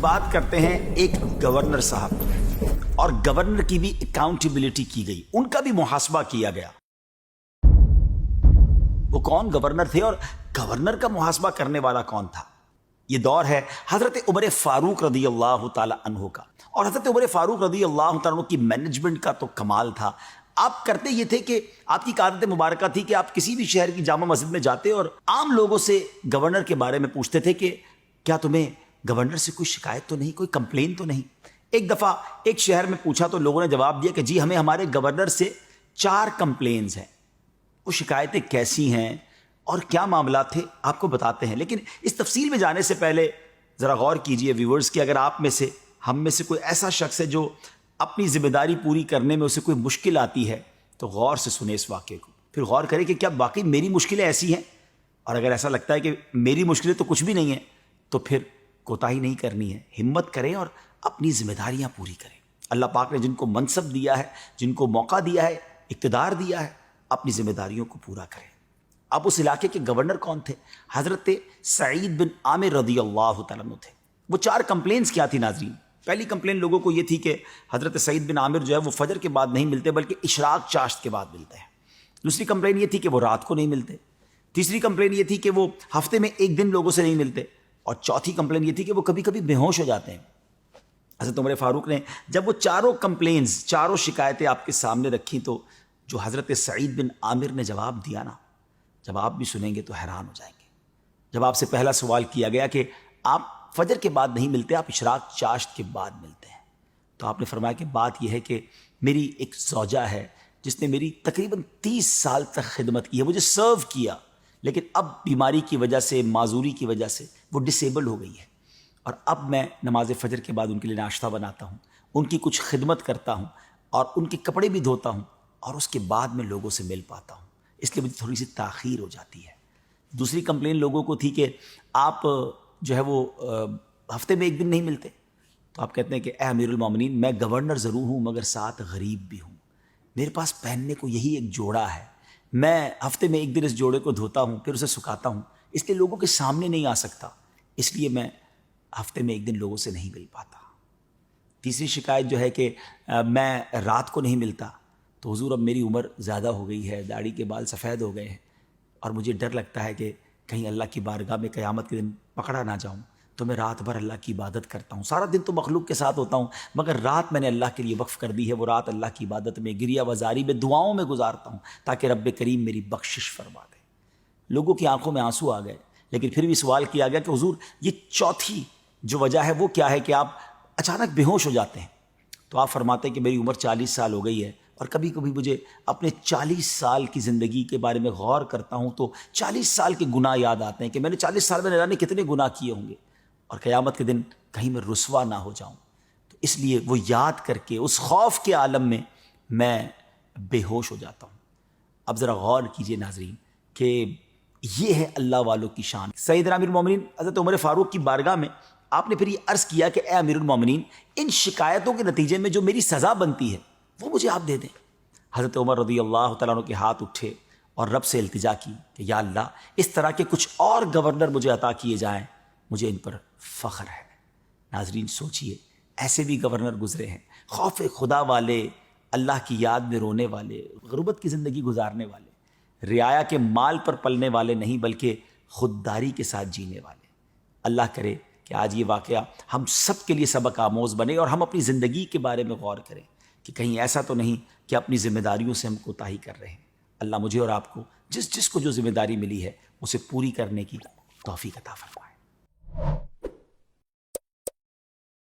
بات کرتے ہیں ایک گورنر صاحب اور گورنر کی بھی اکاؤنٹیبلٹی کی گئی، ان کا بھی محاسبہ کیا گیا۔ وہ کون گورنر تھے اور گورنر کا محاسبہ کرنے والا کون تھا؟ یہ دور ہے حضرت عمر فاروق رضی اللہ تعالی عنہ کا، اور حضرت عمر فاروق رضی اللہ تعالی عنہ کی مینجمنٹ کا تو کمال تھا۔ آپ کرتے یہ تھے کہ آپ کی عادت مبارکہ تھی کہ آپ کسی بھی شہر کی جامع مسجد میں جاتے اور عام لوگوں سے گورنر کے بارے میں پوچھتے تھے کہ کیا تمہیں گورنر سے کوئی شکایت تو نہیں، کوئی کمپلین تو نہیں؟ ایک دفعہ ایک شہر میں پوچھا تو لوگوں نے جواب دیا کہ جی ہمیں ہمارے گورنر سے 4 کمپلینز ہیں۔ وہ شکایتیں کیسی ہیں اور کیا معاملات تھے آپ کو بتاتے ہیں، لیکن اس تفصیل میں جانے سے پہلے ذرا غور کیجئے ویورز کہ اگر آپ میں سے ہم میں سے کوئی ایسا شخص ہے جو اپنی ذمہ داری پوری کرنے میں اسے کوئی مشکل آتی ہے تو غور سے سنیں اس واقعے کو، پھر غور کریں کہ کیا واقعی میری مشکلیں ایسی ہیں، اور اگر ایسا لگتا ہے کہ میری مشکلیں تو کچھ بھی نہیں ہیں تو پھر کوتاہی نہیں کرنی ہے، ہمت کریں اور اپنی ذمہ داریاں پوری کریں۔ اللہ پاک نے جن کو منصب دیا ہے، جن کو موقع دیا ہے، اقتدار دیا ہے، اپنی ذمہ داریوں کو پورا کریں۔ اب اس علاقے کے گورنر کون تھے؟ حضرت سعید بن عامر رضی اللہ تعالیٰ عنہ تھے۔ وہ 4 کمپلینز کیا تھی ناظرین؟ پہلی کمپلین لوگوں کو یہ تھی کہ حضرت سعید بن عامر جو ہے وہ فجر کے بعد نہیں ملتے بلکہ اشراق چاشت کے بعد ملتے ہیں۔ دوسری کمپلین یہ تھی کہ وہ رات کو نہیں ملتے۔ تیسری کمپلین یہ تھی کہ وہ ہفتے میں 1 دن لوگوں سے نہیں ملتے، اور چوتھی کمپلین یہ تھی کہ وہ کبھی کبھی بے ہوش ہو جاتے ہیں۔ حضرت عمر فاروق نے جب وہ 4 کمپلینز، 4 شکایتیں آپ کے سامنے رکھی تو جو حضرت سعید بن عامر نے جواب دیا نا، جب آپ بھی سنیں گے تو حیران ہو جائیں گے۔ جب آپ سے پہلا سوال کیا گیا کہ آپ فجر کے بعد نہیں ملتے، آپ اشراق چاشت کے بعد ملتے ہیں، تو آپ نے فرمایا کہ بات یہ ہے کہ میری ایک زوجہ ہے جس نے میری تقریباً 30 سال تک خدمت کی ہے، مجھے سرو کیا، لیکن اب بیماری کی وجہ سے، معذوری کی وجہ سے وہ ڈسیبل ہو گئی ہے، اور اب میں نماز فجر کے بعد ان کے لیے ناشتہ بناتا ہوں، ان کی کچھ خدمت کرتا ہوں اور ان کے کپڑے بھی دھوتا ہوں، اور اس کے بعد میں لوگوں سے مل پاتا ہوں، اس لیے مجھے تھوڑی سی تاخیر ہو جاتی ہے۔ دوسری کمپلین لوگوں کو تھی کہ آپ جو ہے وہ ہفتے میں 1 دن نہیں ملتے، تو آپ کہتے ہیں کہ اے امیر المومنین، میں گورنر ضرور ہوں مگر ساتھ غریب بھی ہوں، میرے پاس پہننے کو یہی ایک جوڑا ہے، میں ہفتے میں 1 دن اس جوڑے کو دھوتا ہوں پھر اسے سکھاتا ہوں، اس لیے لوگوں کے سامنے نہیں آ سکتا، اس لیے میں ہفتے میں 1 دن لوگوں سے نہیں مل پاتا۔ تیسری شکایت جو ہے کہ میں رات کو نہیں ملتا، تو حضور اب میری عمر زیادہ ہو گئی ہے، داڑھی کے بال سفید ہو گئے ہیں، اور مجھے ڈر لگتا ہے کہ کہیں اللہ کی بارگاہ میں قیامت کے دن پکڑا نہ جاؤں، تو میں رات بھر اللہ کی عبادت کرتا ہوں، سارا دن تو مخلوق کے ساتھ ہوتا ہوں مگر رات میں نے اللہ کے لیے وقف کر دی ہے، وہ رات اللہ کی عبادت میں، گریہ وزاری میں، دعاؤں میں گزارتا ہوں تاکہ رب کریم میری بخشش فرما دے۔ لوگوں کی آنکھوں میں آنسو آ گئے، لیکن پھر بھی سوال کیا گیا کہ حضور یہ چوتھی جو وجہ ہے وہ کیا ہے کہ آپ اچانک بے ہوش ہو جاتے ہیں؟ تو آپ فرماتے ہیں کہ میری عمر 40 سال ہو گئی ہے، اور کبھی کبھی مجھے اپنے 40 سال کی زندگی کے بارے میں غور کرتا ہوں تو 40 سال کے گناہ یاد آتے ہیں کہ میں نے 40 سال میں نہ جانے کتنے گناہ کیے ہوں گے، اور قیامت کے دن کہیں میں رسوا نہ ہو جاؤں، تو اس لیے وہ یاد کر کے اس خوف کے عالم میں بے ہوش ہو جاتا ہوں۔ اب ذرا غور کیجئے ناظرین کہ یہ ہے اللہ والوں کی شان۔ سیدنا امیر المومنین حضرت عمر فاروق کی بارگاہ میں آپ نے پھر یہ عرض کیا کہ اے امیر المومنین، ان شکایتوں کے نتیجے میں جو میری سزا بنتی ہے وہ مجھے آپ دے دیں۔ حضرت عمر رضی اللہ تعالیٰ عنہ کے ہاتھ اٹھے اور رب سے التجا کی کہ یا اللہ، اس طرح کے کچھ اور گورنر مجھے عطا کیے جائیں، مجھے ان پر فخر ہے۔ ناظرین سوچئے، ایسے بھی گورنر گزرے ہیں، خوف خدا والے، اللہ کی یاد میں رونے والے، غربت کی زندگی گزارنے والے، رعایا کے مال پر پلنے والے نہیں بلکہ خودداری کے ساتھ جینے والے۔ اللہ کرے کہ آج یہ واقعہ ہم سب کے لیے سبق آموز بنے اور ہم اپنی زندگی کے بارے میں غور کریں کہ کہیں ایسا تو نہیں کہ اپنی ذمہ داریوں سے ہم کوتاہی کر رہے ہیں۔ اللہ مجھے اور آپ کو جس کو جو ذمہ داری ملی ہے اسے پوری کرنے کی توفیق عطا فرمائے۔